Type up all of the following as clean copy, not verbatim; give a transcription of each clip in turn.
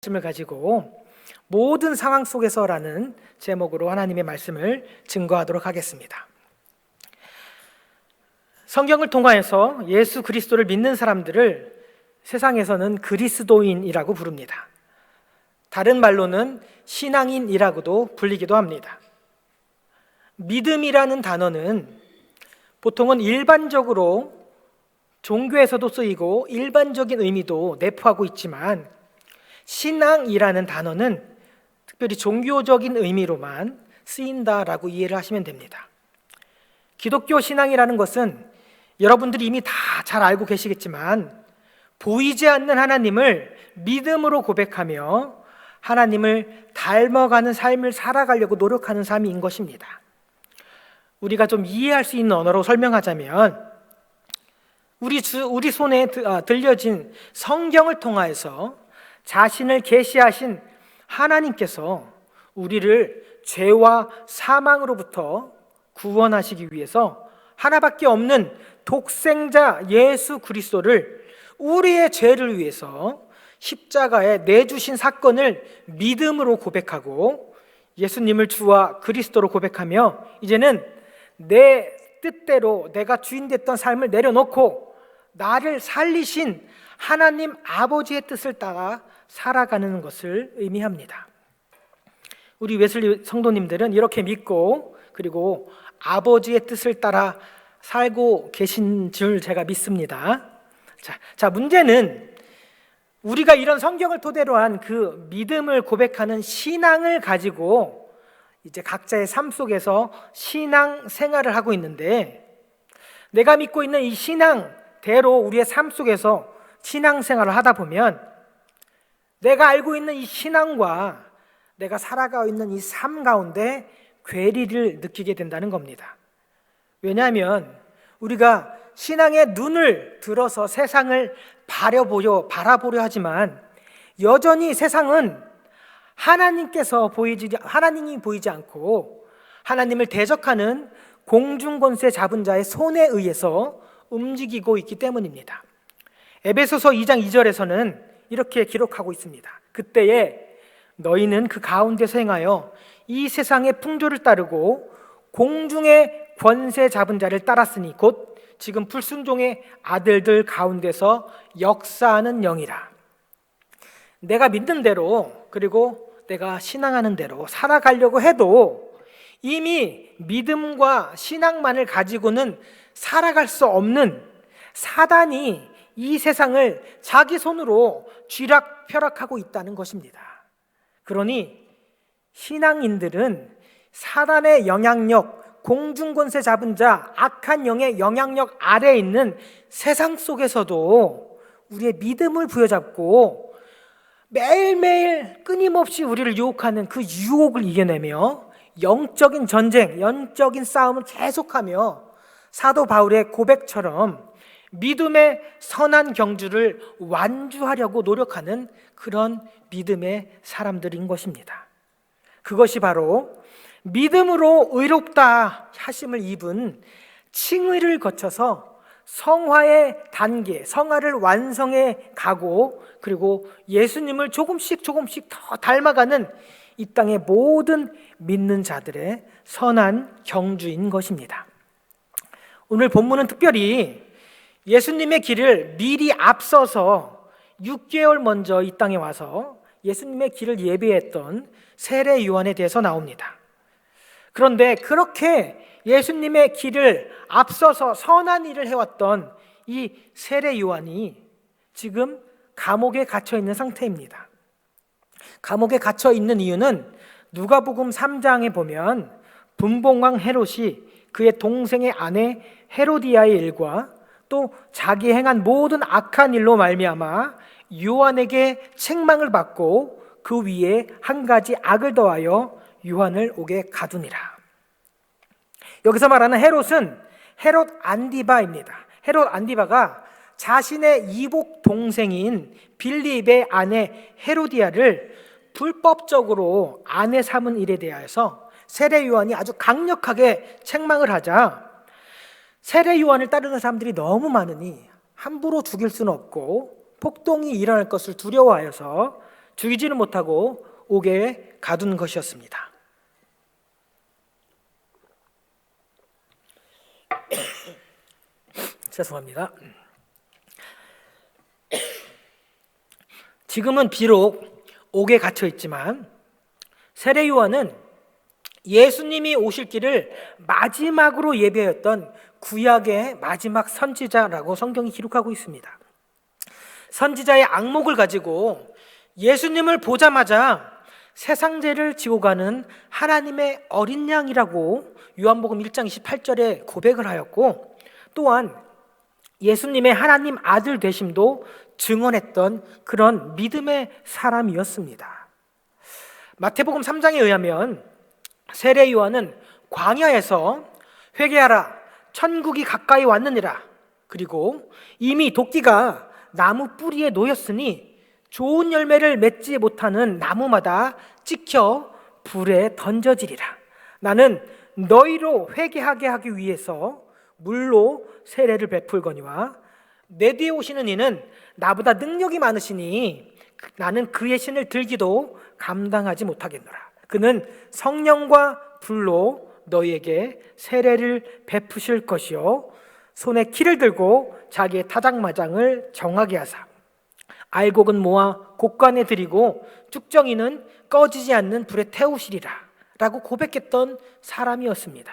말씀을 가지고 모든 상황 속에서라는 제목으로 하나님의 말씀을 증거하도록 하겠습니다. 성경을 통하여서 예수 그리스도를 믿는 사람들을 세상에서는 그리스도인이라고 부릅니다. 다른 말로는 신앙인이라고도 불리기도 합니다. 믿음이라는 단어는 보통은 일반적으로 종교에서도 쓰이고 일반적인 의미도 내포하고 있지만, 신앙이라는 단어는 특별히 종교적인 의미로만 쓰인다라고 이해를 하시면 됩니다. 기독교 신앙이라는 것은 여러분들이 이미 다 잘 알고 계시겠지만, 보이지 않는 하나님을 믿음으로 고백하며 하나님을 닮아가는 삶을 살아가려고 노력하는 삶인 것입니다. 우리가 좀 이해할 수 있는 언어로 설명하자면, 우리 손에 들려진 성경을 통하여서 자신을 계시하신 하나님께서 우리를 죄와 사망으로부터 구원하시기 위해서 하나밖에 없는 독생자 예수 그리스도를 우리의 죄를 위해서 십자가에 내주신 사건을 믿음으로 고백하고 예수님을 주와 그리스도로 고백하며, 이제는 내 뜻대로 내가 주인 됐던 삶을 내려놓고 나를 살리신 하나님 아버지의 뜻을 따라 살아가는 것을 의미합니다. 우리 웨슬리 성도님들은 이렇게 믿고, 그리고 아버지의 뜻을 따라 살고 계신 줄 제가 믿습니다. 자, 문제는 우리가 이런 성경을 토대로 한 그 믿음을 고백하는 신앙을 가지고 이제 각자의 삶 속에서 신앙 생활을 하고 있는데, 내가 믿고 있는 이 신앙대로 우리의 삶 속에서 신앙생활을 하다 보면 내가 알고 있는 이 신앙과 내가 살아가고 있는 이 삶 가운데 괴리를 느끼게 된다는 겁니다. 왜냐하면 우리가 신앙의 눈을 들어서 세상을 바라보려 하지만 여전히 세상은 하나님이 보이지 않고 하나님을 대적하는 공중권세 잡은 자의 손에 의해서 움직이고 있기 때문입니다. 에베소서 2장 2절에서는 이렇게 기록하고 있습니다. 그때에 너희는 그 가운데서 행하여 이 세상의 풍조를 따르고 공중의 권세 잡은 자를 따랐으니 곧 지금 불순종의 아들들 가운데서 역사하는 영이라. 내가 믿는 대로, 그리고 내가 신앙하는 대로 살아가려고 해도 이미 믿음과 신앙만을 가지고는 살아갈 수 없는 사단이 이 세상을 자기 손으로 쥐락펴락하고 있다는 것입니다. 그러니 신앙인들은 사단의 영향력, 공중권세 잡은 자, 악한 영의 영향력 아래에 있는 세상 속에서도 우리의 믿음을 부여잡고 매일매일 끊임없이 우리를 유혹하는 그 유혹을 이겨내며 영적인 전쟁, 영적인 싸움을 계속하며 사도 바울의 고백처럼 믿음의 선한 경주를 완주하려고 노력하는 그런 믿음의 사람들인 것입니다. 그것이 바로 믿음으로 의롭다 하심을 입은 칭의를 거쳐서 성화의 단계, 성화를 완성해 가고, 그리고 예수님을 조금씩 더 닮아가는 이 땅의 모든 믿는 자들의 선한 경주인 것입니다. 오늘 본문은 특별히 예수님의 길을 미리 앞서서 6개월 먼저 이 땅에 와서 예수님의 길을 예비했던 세례 요한에 대해서 나옵니다. 그런데 그렇게 예수님의 길을 앞서서 선한 일을 해왔던 이 세례 요한이 지금 감옥에 갇혀 있는 상태입니다. 감옥에 갇혀 있는 이유는 누가복음 3장에 보면 분봉왕 헤롯이 그의 동생의 아내 헤로디아의 일과 또 자기 행한 모든 악한 일로 말미암아 요한에게 책망을 받고 그 위에 한 가지 악을 더하여 요한을 옥에 가두니라. 여기서 말하는 헤롯은 헤롯 안디바입니다. 헤롯 안디바가 자신의 이복 동생인 빌립의 아내 헤로디아를 불법적으로 아내 삼은 일에 대하여서 세례 요한이 아주 강력하게 책망을 하자, 세례 요한을 따르는 사람들이 너무 많으니 함부로 죽일 수는 없고 폭동이 일어날 것을 두려워하여서 죽이지는 못하고 옥에 가둔 것이었습니다. 죄송합니다. 지금은 비록 옥에 갇혀 있지만 세례 요한은 예수님이 오실 길을 마지막으로 예배했던 구약의 마지막 선지자라고 성경이 기록하고 있습니다. 선지자의 안목을 가지고 예수님을 보자마자 세상 죄를 지고 가는 하나님의 어린 양이라고 요한복음 1장 28절에 고백을 하였고, 또한 예수님의 하나님 아들 되심도 증언했던 그런 믿음의 사람이었습니다. 마태복음 3장에 의하면 세례 요한은 광야에서 회개하라, 천국이 가까이 왔느니라, 그리고 이미 도끼가 나무 뿌리에 놓였으니 좋은 열매를 맺지 못하는 나무마다 찍혀 불에 던져지리라. 나는 너희로 회개하게 하기 위해서 물로 세례를 베풀거니와 내 뒤에 오시는 이는 나보다 능력이 많으시니 나는 그의 신을 들기도 감당하지 못하겠노라. 그는 성령과 불로 너희에게 세례를 베푸실 것이요 손에 키를 들고 자기의 타작마장을 정하게 하사 알곡은 모아 곡간에 들이고 쭉정이는 꺼지지 않는 불에 태우시리라 라고 고백했던 사람이었습니다.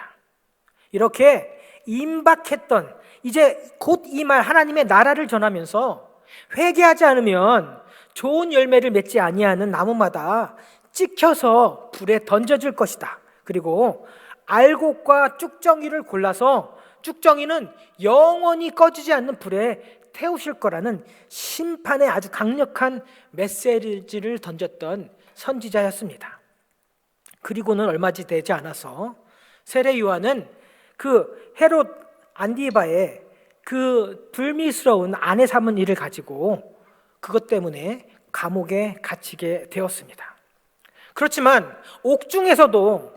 이렇게 임박했던, 이제 곧 임할 하나님의 나라를 전하면서 회개하지 않으면 좋은 열매를 맺지 아니하는 나무마다 찍혀서 불에 던져질 것이다. 그리고 알곡과 쭉정이를 골라서 쭉정이는 영원히 꺼지지 않는 불에 태우실 거라는 심판의 아주 강력한 메시지를 던졌던 선지자였습니다. 그리고는 얼마 되지 않아서 세례 요한은 그 헤롯 안디바의 그 불미스러운 아내 삼은 일을 가지고 그것 때문에 감옥에 갇히게 되었습니다. 그렇지만 옥중에서도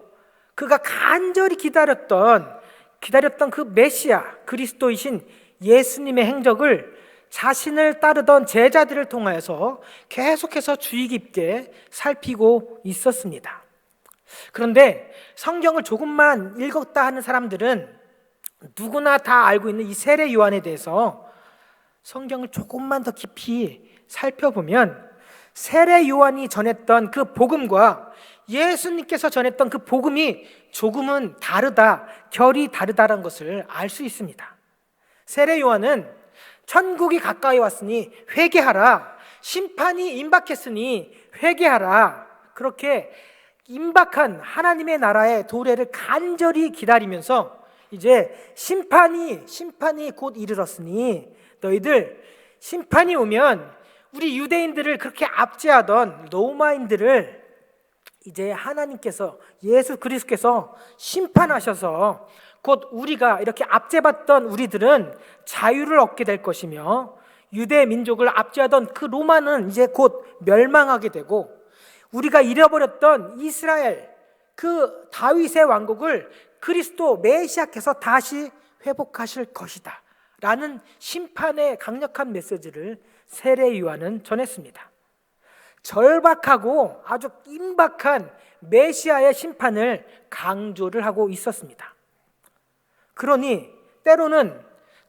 그가 간절히 기다렸던 그 메시아 그리스도이신 예수님의 행적을 자신을 따르던 제자들을 통하여서 계속해서 주의 깊게 살피고 있었습니다. 그런데 성경을 조금만 읽었다 하는 사람들은 누구나 다 알고 있는 이 세례 요한에 대해서 성경을 조금만 더 깊이 살펴보면 세례 요한이 전했던 그 복음과 예수님께서 전했던 그 복음이 조금은 다르다, 결이 다르다는 것을 알 수 있습니다. 세례 요한은 천국이 가까이 왔으니 회개하라, 심판이 임박했으니 회개하라, 그렇게 임박한 하나님의 나라의 도래를 간절히 기다리면서 이제 심판이 곧 이르렀으니 너희들 심판이 오면 우리 유대인들을 그렇게 압제하던 로마인들을 이제 하나님께서, 예수 그리스도께서 심판하셔서 곧 우리가 이렇게 압제받던 우리들은 자유를 얻게 될 것이며 유대 민족을 압제하던 그 로마는 이제 곧 멸망하게 되고 우리가 잃어버렸던 이스라엘, 그 다윗의 왕국을 그리스도 메시아께서 다시 회복하실 것이다 라는 심판의 강력한 메시지를 세례 요한은 전했습니다. 절박하고 아주 임박한 메시아의 심판을 강조를 하고 있었습니다. 그러니 때로는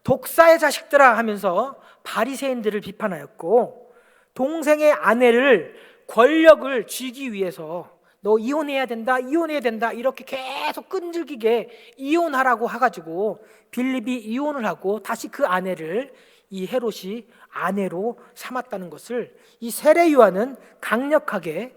독사의 자식들아 하면서 바리새인들을 비판하였고, 동생의 아내를 권력을 쥐기 위해서 너 이혼해야 된다 이렇게 계속 끈질기게 이혼하라고 해가지고 빌립이 이혼을 하고 다시 그 아내를 이 헤롯이 아내로 삼았다는 것을 이 세례 요한은 강력하게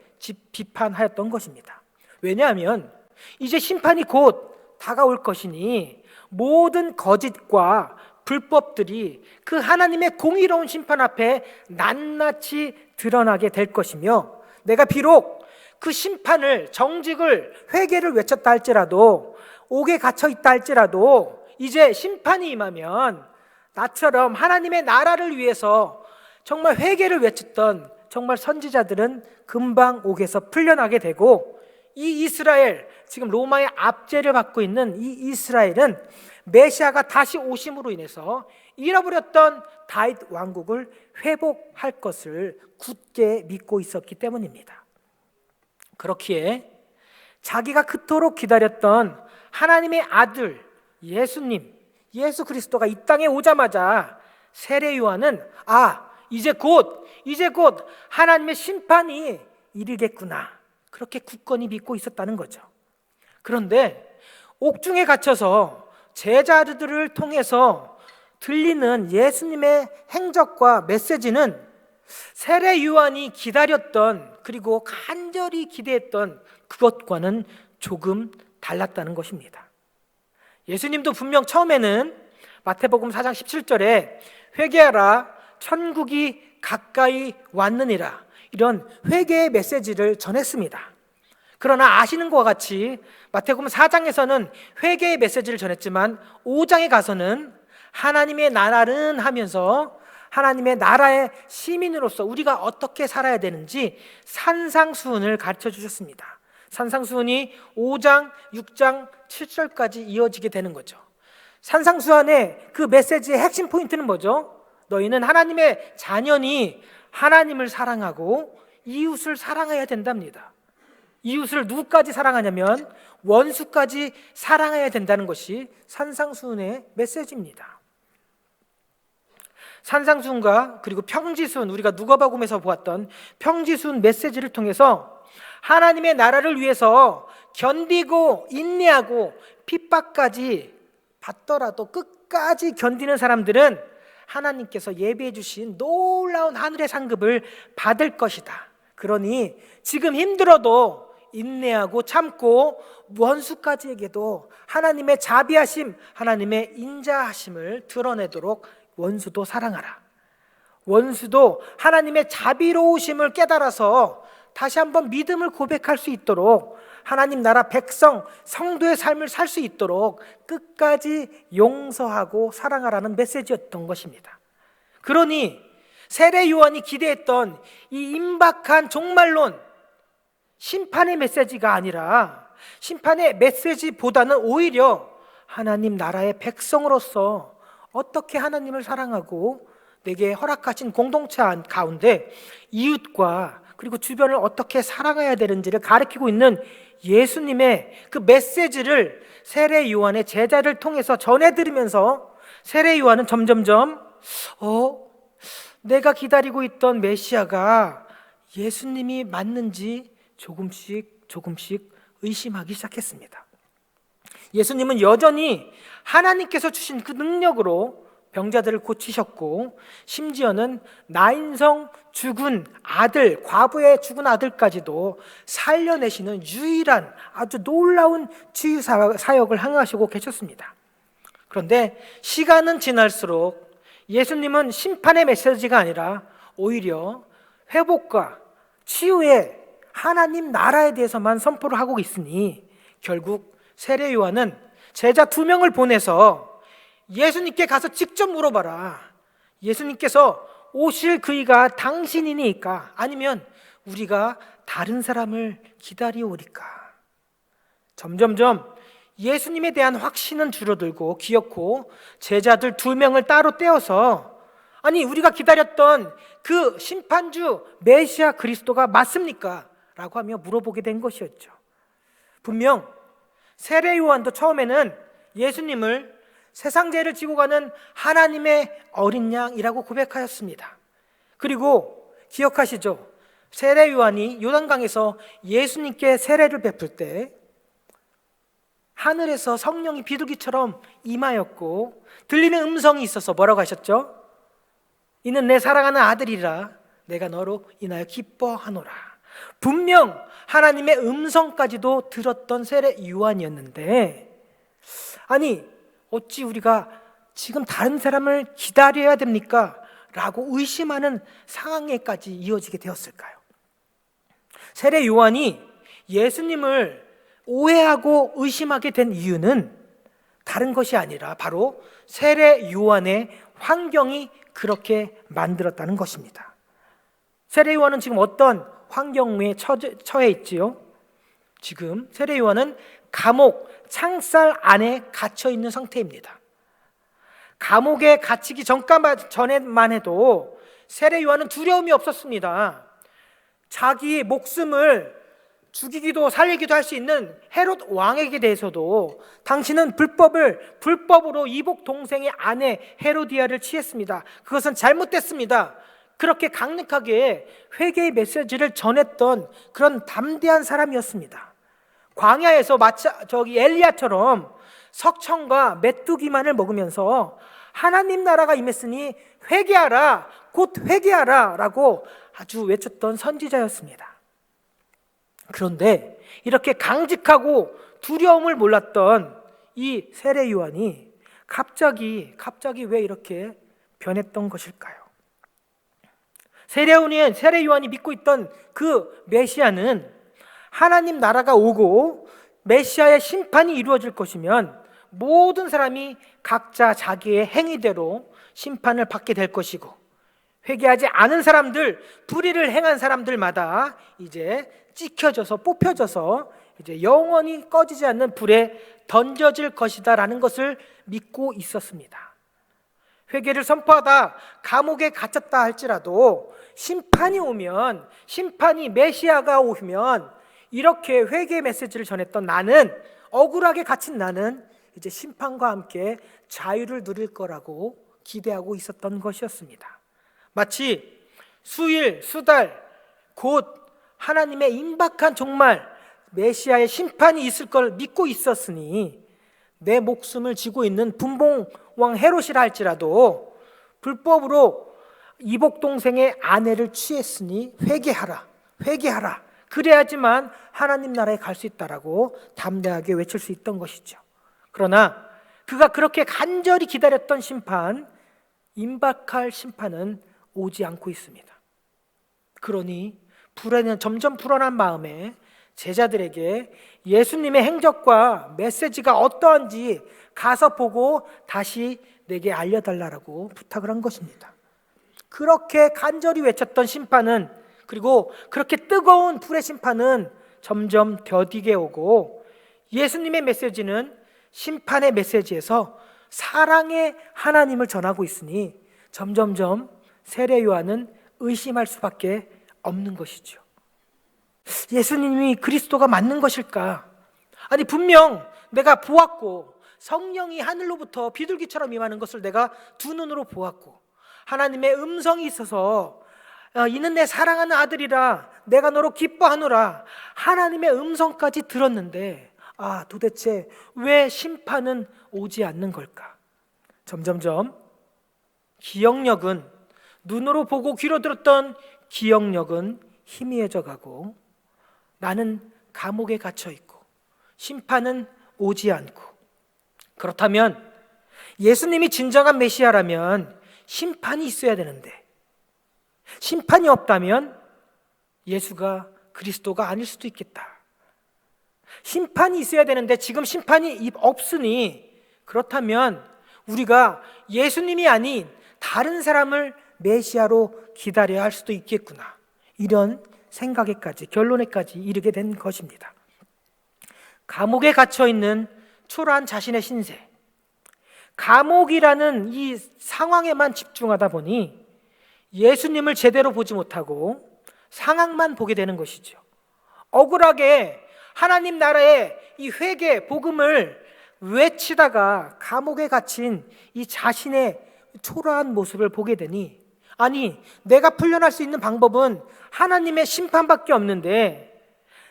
비판하였던 것입니다. 왜냐하면 이제 심판이 곧 다가올 것이니 모든 거짓과 불법들이 그 하나님의 공의로운 심판 앞에 낱낱이 드러나게 될 것이며, 내가 비록 그 심판을, 정직을, 회개를 외쳤다 할지라도, 옥에 갇혀 있다 할지라도 이제 심판이 임하면 나처럼 하나님의 나라를 위해서 정말 회개를 외쳤던 정말 선지자들은 금방 옥에서 풀려나게 되고, 이 이스라엘, 지금 로마의 압제를 받고 있는 이 이스라엘은 메시아가 다시 오심으로 인해서 잃어버렸던 다윗 왕국을 회복할 것을 굳게 믿고 있었기 때문입니다. 그렇기에 자기가 그토록 기다렸던 하나님의 아들 예수님, 예수 그리스도가 이 땅에 오자마자 세례 요한은 이제 곧 하나님의 심판이 이르겠구나, 그렇게 굳건히 믿고 있었다는 거죠. 그런데 옥중에 갇혀서 제자들을 통해서 들리는 예수님의 행적과 메시지는 세례 요한이 기다렸던, 그리고 간절히 기대했던 그것과는 조금 달랐다는 것입니다. 예수님도 분명 처음에는 마태복음 4장 17절에 회개하라 천국이 가까이 왔느니라, 이런 회개의 메시지를 전했습니다. 그러나 아시는 것과 같이 마태복음 4장에서는 회개의 메시지를 전했지만 5장에 가서는 하나님의 나라는 하면서 하나님의 나라의 시민으로서 우리가 어떻게 살아야 되는지 산상수훈을 가르쳐 주셨습니다. 산상수훈이 5장, 6장, 7절까지 이어지게 되는 거죠. 산상수훈의 그 메시지의 핵심 포인트는 뭐죠? 너희는 하나님의 자녀니 하나님을 사랑하고 이웃을 사랑해야 된답니다. 이웃을 누구까지 사랑하냐면 원수까지 사랑해야 된다는 것이 산상수훈의 메시지입니다. 산상수훈과 그리고 평지수훈, 우리가 누가복음에서 보았던 평지수훈 메시지를 통해서 하나님의 나라를 위해서 견디고 인내하고 핍박까지 받더라도 끝까지 견디는 사람들은 하나님께서 예비해 주신 놀라운 하늘의 상급을 받을 것이다. 그러니 지금 힘들어도 인내하고 참고 원수까지에게도 하나님의 자비하심, 하나님의 인자하심을 드러내도록 원수도 사랑하라. 원수도 하나님의 자비로우심을 깨달아서 다시 한번 믿음을 고백할 수 있도록, 하나님 나라 백성, 성도의 삶을 살 수 있도록 끝까지 용서하고 사랑하라는 메시지였던 것입니다. 그러니 세례 요한이 기대했던 이 임박한 종말론, 심판의 메시지가 아니라, 심판의 메시지보다는 오히려 하나님 나라의 백성으로서 어떻게 하나님을 사랑하고 내게 허락하신 공동체 가운데 이웃과 그리고 주변을 어떻게 살아가야 되는지를 가르치고 있는 예수님의 그 메시지를 세례 요한의 제자를 통해서 전해드리면서 세례 요한은 점점점 내가 기다리고 있던 메시아가 예수님이 맞는지 조금씩 의심하기 시작했습니다. 예수님은 여전히 하나님께서 주신 그 능력으로 병자들을 고치셨고, 심지어는 나인성 죽은 아들, 과부의 죽은 아들까지도 살려내시는 유일한 아주 놀라운 치유 사역을 행하시고 계셨습니다. 그런데 시간은 지날수록 예수님은 심판의 메시지가 아니라 오히려 회복과 치유의 하나님 나라에 대해서만 선포를 하고 있으니, 결국 세례 요한은 제자 2명을 보내서 예수님께 가서 직접 물어봐라. 예수님께서 오실 그이가 당신이니까, 아니면 우리가 다른 사람을 기다리오리까. 점점점 예수님에 대한 확신은 줄어들고 기어코 제자들 2명을 따로 떼어서, 아니 우리가 기다렸던 그 심판주 메시아 그리스도가 맞습니까? 라고 하며 물어보게 된 것이었죠. 분명 세례 요한도 처음에는 예수님을 세상 죄를 지고 가는 하나님의 어린 양이라고 고백하였습니다. 그리고 기억하시죠? 세례 요한이 요단강에서 예수님께 세례를 베풀 때 하늘에서 성령이 비둘기처럼 임하였고 들리는 음성이 있어서 뭐라고 하셨죠? 이는 내 사랑하는 아들이라 내가 너로 인하여 기뻐하노라. 분명 하나님의 음성까지도 들었던 세례 요한이었는데, 아니 어찌 우리가 지금 다른 사람을 기다려야 됩니까? 라고 의심하는 상황에까지 이어지게 되었을까요? 세례 요한이 예수님을 오해하고 의심하게 된 이유는 다른 것이 아니라 바로 세례 요한의 환경이 그렇게 만들었다는 것입니다. 세례 요한은 지금 어떤 환경에 처해 있지요? 지금 세례 요한은 감옥 창살 안에 갇혀 있는 상태입니다. 감옥에 갇히기 전에만 해도 세례 요한은 두려움이 없었습니다. 자기 목숨을 죽이기도 살리기도 할 수 있는 헤롯 왕에게 대해서도 당신은 불법으로 이복 동생의 아내 헤로디아를 취했습니다. 그것은 잘못됐습니다. 그렇게 강력하게 회개의 메시지를 전했던 그런 담대한 사람이었습니다. 광야에서 엘리야처럼 석청과 메뚜기만을 먹으면서 하나님 나라가 임했으니 회개하라, 곧 회개하라 라고 아주 외쳤던 선지자였습니다. 그런데 이렇게 강직하고 두려움을 몰랐던 이 세례 요한이 갑자기 왜 이렇게 변했던 것일까요? 세례 요한이 믿고 있던 그 메시아는 하나님 나라가 오고 메시아의 심판이 이루어질 것이면 모든 사람이 각자 자기의 행위대로 심판을 받게 될 것이고, 회개하지 않은 사람들, 불의를 행한 사람들마다 이제 뽑혀져서 이제 영원히 꺼지지 않는 불에 던져질 것이다라는 것을 믿고 있었습니다. 회개를 선포하다 감옥에 갇혔다 할지라도 메시아가 오면 이렇게 회개의 메시지를 전했던 나는, 억울하게 갇힌 나는 이제 심판과 함께 자유를 누릴 거라고 기대하고 있었던 것이었습니다. 마치 수일, 수달, 곧 하나님의 임박한 종말 메시아의 심판이 있을 걸 믿고 있었으니 내 목숨을 쥐고 있는 분봉왕 헤롯이라 할지라도 불법으로 이복 동생의 아내를 취했으니 회개하라. 그래야지만 하나님 나라에 갈 수 있다라고 담대하게 외칠 수 있던 것이죠. 그러나 그가 그렇게 간절히 기다렸던 임박할 심판은 오지 않고 있습니다. 그러니 점점 불안한 마음에 제자들에게 예수님의 행적과 메시지가 어떠한지 가서 보고 다시 내게 알려달라고 부탁을 한 것입니다. 그렇게 간절히 외쳤던 심판은, 그리고 그렇게 뜨거운 불의 심판은 점점 더디게 오고, 예수님의 메시지는 심판의 메시지에서 사랑의 하나님을 전하고 있으니 점점점 세례 요한은 의심할 수밖에 없는 것이죠. 예수님이 그리스도가 맞는 것일까? 아니, 분명 내가 보았고 성령이 하늘로부터 비둘기처럼 임하는 것을 내가 두 눈으로 보았고, 하나님의 음성이 있어서 이는 내 사랑하는 아들이라 내가 너로 기뻐하노라, 하나님의 음성까지 들었는데 도대체 왜 심판은 오지 않는 걸까? 점점점 기억력은, 눈으로 보고 귀로 들었던 기억력은 희미해져 가고, 나는 감옥에 갇혀 있고 심판은 오지 않고, 그렇다면 예수님이 진정한 메시아라면 심판이 있어야 되는데, 심판이 없다면 예수가 그리스도가 아닐 수도 있겠다. 심판이 있어야 되는데 지금 심판이 없으니, 그렇다면 우리가 예수님이 아닌 다른 사람을 메시아로 기다려야 할 수도 있겠구나, 이런 결론에까지 이르게 된 것입니다. 감옥에 갇혀 있는 초라한 자신의 신세, 감옥이라는 이 상황에만 집중하다 보니 예수님을 제대로 보지 못하고 상황만 보게 되는 것이죠. 억울하게 하나님 나라의 이 회개, 복음을 외치다가 감옥에 갇힌 이 자신의 초라한 모습을 보게 되니, 아니, 내가 풀려날 수 있는 방법은 하나님의 심판밖에 없는데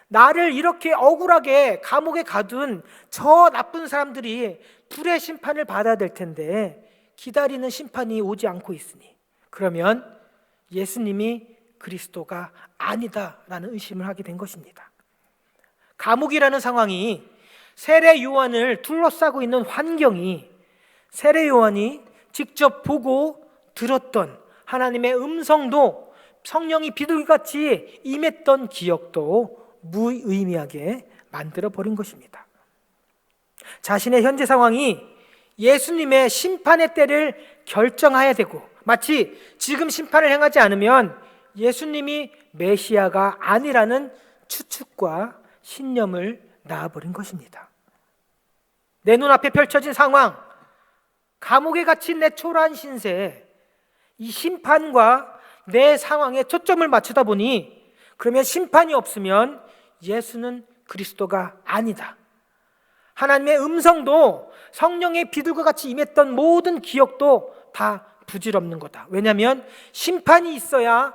나를 이렇게 억울하게 감옥에 가둔 저 나쁜 사람들이 불의 심판을 받아야 될 텐데 기다리는 심판이 오지 않고 있으니, 그러면 예수님이 그리스도가 아니다라는 의심을 하게 된 것입니다. 감옥이라는 상황이, 세례 요한을 둘러싸고 있는 환경이, 세례 요한이 직접 보고 들었던 하나님의 음성도, 성령이 비둘기같이 임했던 기억도 무의미하게 만들어버린 것입니다. 자신의 현재 상황이 예수님의 심판의 때를 결정해야 되고, 마치 지금 심판을 행하지 않으면 예수님이 메시아가 아니라는 추측과 신념을 낳아버린 것입니다. 내 눈앞에 펼쳐진 상황, 감옥에 갇힌 내 초라한 신세, 이 심판과 내 상황에 초점을 맞추다 보니 그러면 심판이 없으면 예수는 그리스도가 아니다. 하나님의 음성도 성령의 비둘과 같이 임했던 모든 기억도 다 부질없는 거다. 왜냐하면 심판이 있어야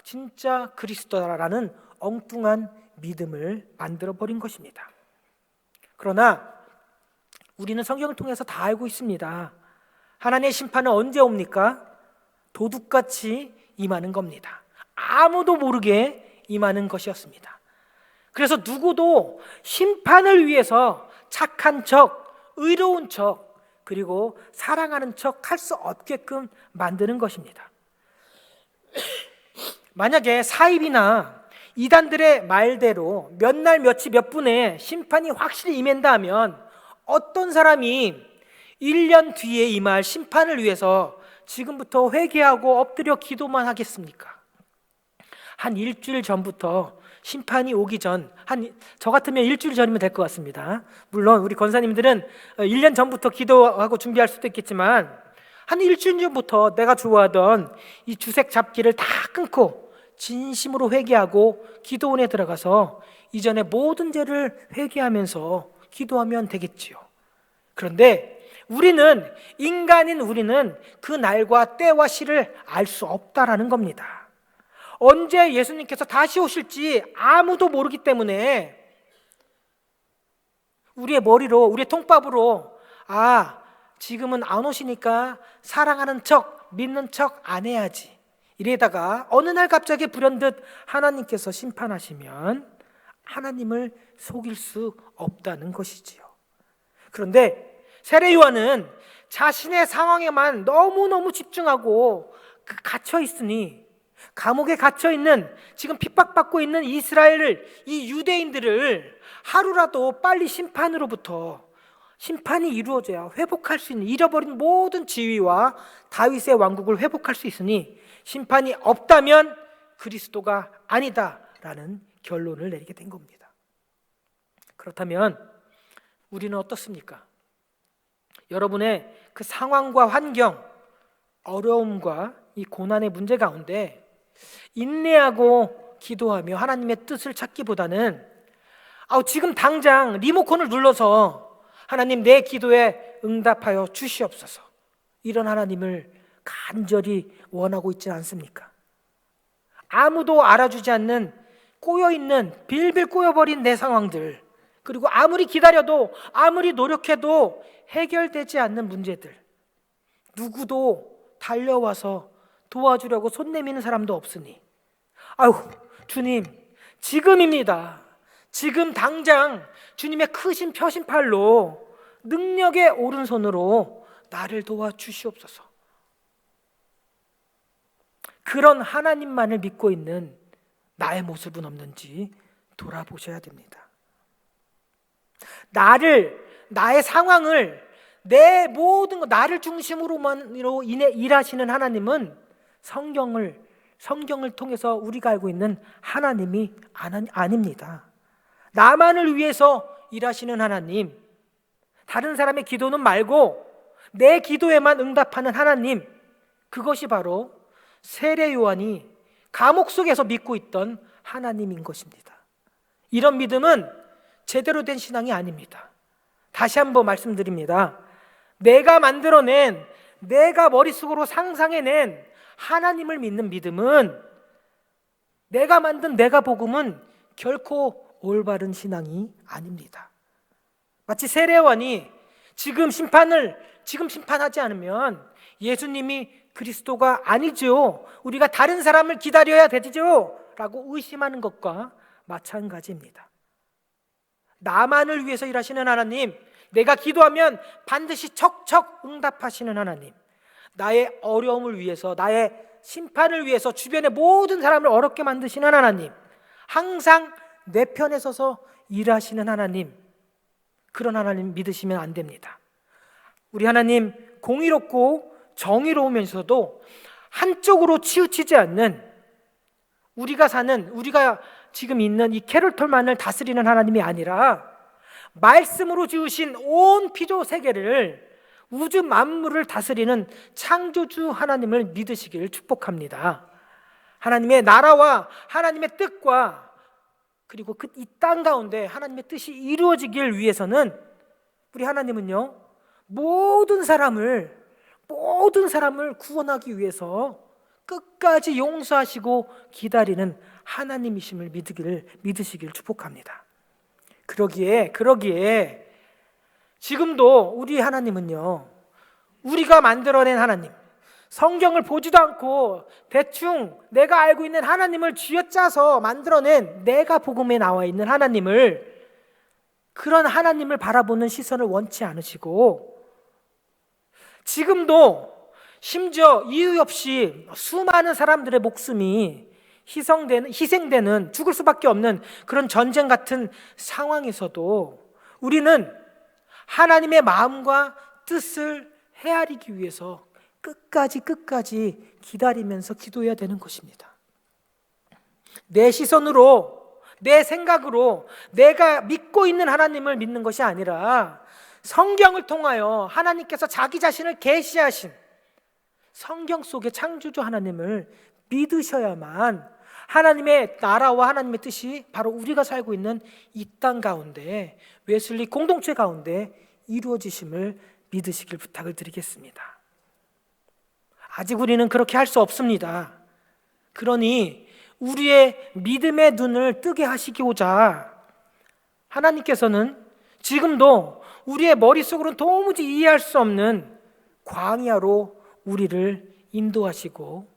진짜 그리스도라는 엉뚱한 믿음을 만들어버린 것입니다. 그러나 우리는 성경을 통해서 다 알고 있습니다. 하나님의 심판은 언제 옵니까? 도둑같이 임하는 겁니다. 아무도 모르게 임하는 것이었습니다. 그래서 누구도 심판을 위해서 착한 척, 의로운 척, 그리고 사랑하는 척 할 수 없게끔 만드는 것입니다. 만약에 사입이나 이단들의 말대로 몇 날 며칠 몇 분에 심판이 확실히 임한다 하면 어떤 사람이 1년 뒤에 임할 심판을 위해서 지금부터 회개하고 엎드려 기도만 하겠습니까? 한 일주일 전부터 심판이 오기 전, 저 같으면 일주일 전이면 될 것 같습니다. 물론 우리 권사님들은 1년 전부터 기도하고 준비할 수도 있겠지만 한 일주일 전부터 내가 좋아하던 이 주색 잡기를 다 끊고 진심으로 회개하고 기도원에 들어가서 이전에 모든 죄를 회개하면서 기도하면 되겠지요. 그런데 인간인 우리는 그 날과 때와 시를 알 수 없다라는 겁니다. 언제 예수님께서 다시 오실지 아무도 모르기 때문에 우리의 머리로, 우리의 통밥으로 지금은 안 오시니까 사랑하는 척, 믿는 척 안 해야지, 이래다가 어느 날 갑자기 불현듯 하나님께서 심판하시면 하나님을 속일 수 없다는 것이지요. 그런데 세례 요한은 자신의 상황에만 너무너무 집중하고 갇혀 있으니, 감옥에 갇혀 있는, 지금 핍박받고 있는 이스라엘을, 이 유대인들을 하루라도 빨리 심판이 이루어져야 회복할 수 있는, 잃어버린 모든 지위와 다윗의 왕국을 회복할 수 있으니 심판이 없다면 그리스도가 아니다라는 결론을 내리게 된 겁니다. 그렇다면 우리는 어떻습니까? 여러분의 그 상황과 환경, 어려움과 이 고난의 문제 가운데 인내하고 기도하며 하나님의 뜻을 찾기보다는 지금 당장 리모컨을 눌러서 하나님 내 기도에 응답하여 주시옵소서, 이런 하나님을 간절히 원하고 있지 않습니까? 아무도 알아주지 않는 꼬여있는, 빌빌 꼬여버린 내 상황들, 그리고 아무리 기다려도 아무리 노력해도 해결되지 않는 문제들, 누구도 달려와서 도와주려고 손 내미는 사람도 없으니 주님, 지금입니다. 지금 당장 주님의 크신 펴신 팔로, 능력의 오른손으로 나를 도와주시옵소서. 그런 하나님만을 믿고 있는 나의 모습은 없는지 돌아보셔야 됩니다. 나의 상황을, 내 모든 것, 나를 중심으로만으로 일하시는 하나님은 성경을 통해서 우리가 알고 있는 하나님이 아닙니다. 나만을 위해서 일하시는 하나님, 다른 사람의 기도는 말고 내 기도에만 응답하는 하나님, 그것이 바로 세례 요한이 감옥 속에서 믿고 있던 하나님인 것입니다. 이런 믿음은 제대로 된 신앙이 아닙니다. 다시 한번 말씀드립니다. 내가 만들어낸, 내가 머릿속으로 상상해낸 하나님을 믿는 믿음은, 내가 만든 내가 복음은 결코 올바른 신앙이 아닙니다. 마치 세례 요한이 지금 심판하지 않으면 예수님이 그리스도가 아니죠, 우리가 다른 사람을 기다려야 되죠 라고 의심하는 것과 마찬가지입니다. 나만을 위해서 일하시는 하나님, 내가 기도하면 반드시 척척 응답하시는 하나님, 나의 어려움을 위해서, 나의 심판을 위해서 주변의 모든 사람을 어렵게 만드시는 하나님, 항상 내 편에 서서 일하시는 하나님, 그런 하나님 믿으시면 안 됩니다. 우리 하나님 공의롭고 정의로우면서도 한쪽으로 치우치지 않는, 우리가 지금 있는 이 캐롤톨만을 다스리는 하나님이 아니라 말씀으로 지으신 온 피조 세계를 우주 만물을 다스리는 창조주 하나님을 믿으시길 축복합니다. 하나님의 나라와 하나님의 뜻과 그리고 이 땅 가운데 하나님의 뜻이 이루어지길 위해서는 우리 하나님은요, 모든 사람을 구원하기 위해서 끝까지 용서하시고 기다리는 하나님이심을 믿으시길 축복합니다. 그러기에 지금도 우리 하나님은요, 우리가 만들어낸 하나님, 성경을 보지도 않고 대충 내가 알고 있는 하나님을 쥐어짜서 만들어낸 내가 복음에 나와 있는 하나님을, 그런 하나님을 바라보는 시선을 원치 않으시고, 지금도 심지어 이유 없이 수많은 사람들의 목숨이 희생되는 죽을 수밖에 없는 그런 전쟁 같은 상황에서도 우리는 하나님의 마음과 뜻을 헤아리기 위해서 끝까지 기다리면서 기도해야 되는 것입니다. 내 시선으로, 내 생각으로 내가 믿고 있는 하나님을 믿는 것이 아니라 성경을 통하여 하나님께서 자기 자신을 계시하신 성경 속의 창조주 하나님을 믿으셔야만 하나님의 나라와 하나님의 뜻이 바로 우리가 살고 있는 이 땅 가운데, 웨슬리 공동체 가운데 이루어지심을 믿으시길 부탁을 드리겠습니다. 아직 우리는 그렇게 할 수 없습니다. 그러니 우리의 믿음의 눈을 뜨게 하시고자 하나님께서는 지금도 우리의 머릿속으로는 도무지 이해할 수 없는 광야로 우리를 인도하시고,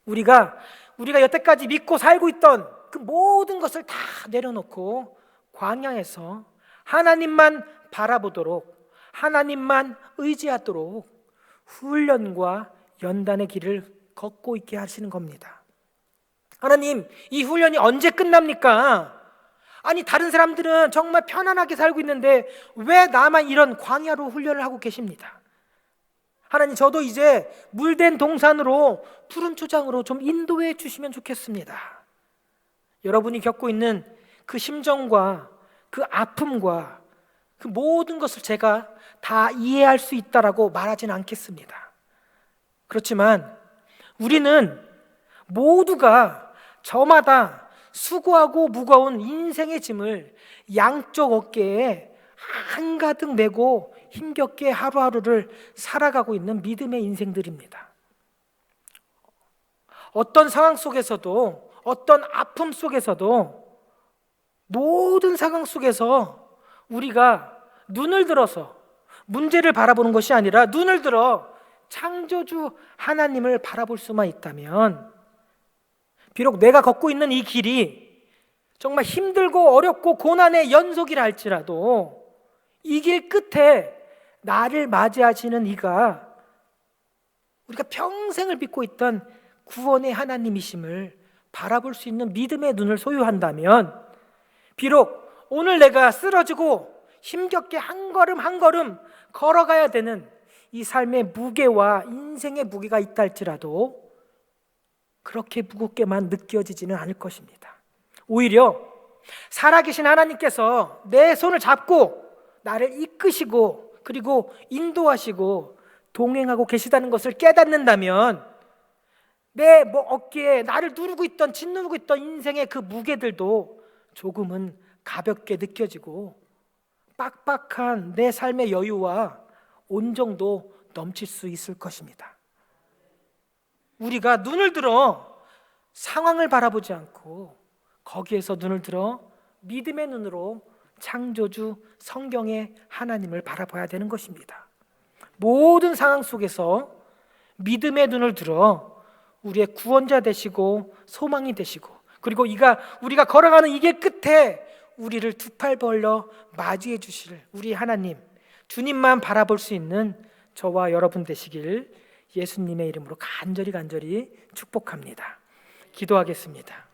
우리가 여태까지 믿고 살고 있던 그 모든 것을 다 내려놓고 광야에서 하나님만 바라보도록, 하나님만 의지하도록 훈련과 연단의 길을 걷고 있게 하시는 겁니다. 하나님, 이 훈련이 언제 끝납니까? 아니, 다른 사람들은 정말 편안하게 살고 있는데 왜 나만 이런 광야로 훈련을 하고 계십니다? 하나님, 저도 이제 물된 동산으로, 푸른 초장으로 좀 인도해 주시면 좋겠습니다. 여러분이 겪고 있는 그 심정과 그 아픔과 그 모든 것을 제가 다 이해할 수 있다라고 말하지는 않겠습니다. 그렇지만 우리는 모두가 저마다 수고하고 무거운 인생의 짐을 양쪽 어깨에 한가득 메고 힘겹게 하루하루를 살아가고 있는 믿음의 인생들입니다. 어떤 상황 속에서도, 어떤 아픔 속에서도, 모든 상황 속에서 우리가 눈을 들어서 문제를 바라보는 것이 아니라 눈을 들어 창조주 하나님을 바라볼 수만 있다면, 비록 내가 걷고 있는 이 길이 정말 힘들고 어렵고 고난의 연속이라 할지라도 이 길 끝에 나를 맞이하시는 이가 우리가 평생을 믿고 있던 구원의 하나님이심을 바라볼 수 있는 믿음의 눈을 소유한다면, 비록 오늘 내가 쓰러지고 힘겹게 한 걸음 한 걸음 걸어가야 되는 이 삶의 무게와 인생의 무게가 있다 할지라도 그렇게 무겁게만 느껴지지는 않을 것입니다. 오히려 살아계신 하나님께서 내 손을 잡고 나를 이끄시고 그리고 인도하시고 동행하고 계시다는 것을 깨닫는다면 내 어깨에 나를 짓누르고 있던 인생의 그 무게들도 조금은 가볍게 느껴지고 빡빡한 내 삶의 여유와 온정도 넘칠 수 있을 것입니다. 우리가 눈을 들어 상황을 바라보지 않고 거기에서 눈을 들어 믿음의 눈으로 창조주 성경의 하나님을 바라봐야 되는 것입니다. 모든 상황 속에서 믿음의 눈을 들어 우리의 구원자 되시고 소망이 되시고, 그리고 우리가 걸어가는 이 길 끝에 우리를 두 팔 벌려 맞이해 주실 우리 하나님, 주님만 바라볼 수 있는 저와 여러분 되시길 예수님의 이름으로 간절히 축복합니다. 기도하겠습니다.